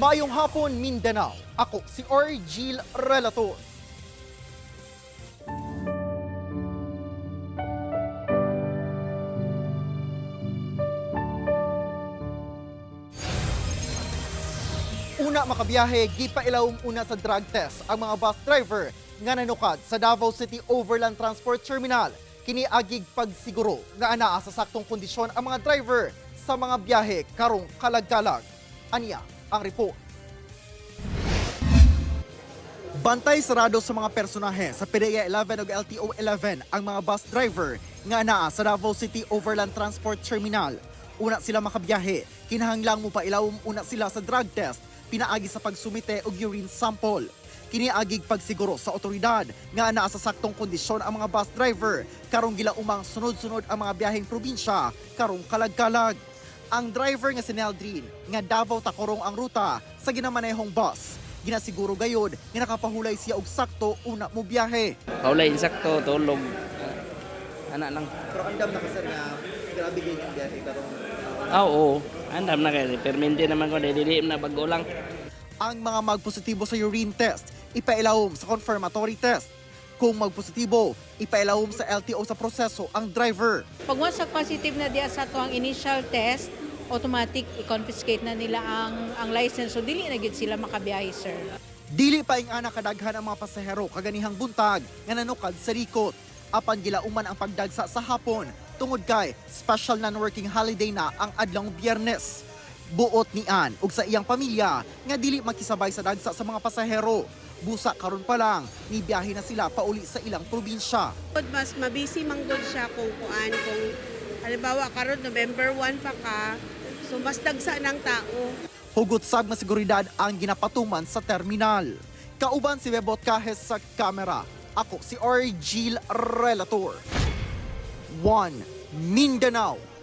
Maayong hapon, Mindanao. Ako si Orgil Relator. Una makabiyahe, gipailawom una sa drug test ang mga bus driver nga nanukad sa Davao City Overland Transport Terminal. Kiniagig pagsiguro nga anaa sa saktong kondisyon ang mga driver sa mga biyahe karong kalag-kalag. Anya ang report. Bantay sarado sa mga personahe sa PDEA 11 ug LTO 11 ang mga bus driver nga anaa sa Davao City Overland Transport Terminal. Una sila makabiyahe, kinahanglang mo pa ilawom una sila sa drug test, pinaagi sa pagsumite og urine sample. Kiniagig pagsiguro sa otoridad nga anaa sa saktong kondisyon ang mga bus driver karong gilaumang sunod-sunod ang mga biyaheng probinsya karong kalag-kalag. Ang driver nga si Neldrin nga Davao Tacorong ang ruta sa ginamanehong bus. Ginasiguro gayod nga nakapahulay siya og sakto una mo biyahe. Paulay insakto tulog. Ana lang. Pero andam na kasar nga grabe gyud yung biyahe karong Oo. Andam na kay permente naman ko dili na bago lang. ang mga magpositibo sa urine test, ipailawom sa confirmatory test. Kung magpositibo, ipailawom sa LTO sa proseso ang driver. Pag once positive na diya sa tuang initial test, automatic i-confiscate na nila ang license. So dili na gyud sila makabiyahe, sir. Dili pa ing ana kadaghan ang mga pasahero kaganihang buntag nga nanukad sa rikot. Apan gilauman ang pagdagsa sa hapon tungod kay special non-working holiday na ang adlong Biyernes. Buot ni Ann ug sa iyang pamilya nga dili makisabay sa dagsa sa mga pasahero. Busa karon pa lang, nibiyahe na sila pauli sa ilang probinsya. Mas mabisi manggod siya kung halimbawa karon November 1 pa ka, so mas dagsa ng tao. Hugot sab na seguridad ang ginapatuman sa terminal. Kauban si Bebot Kahes sa kamera. Ako si Orgil Relator. 1 Mindanao.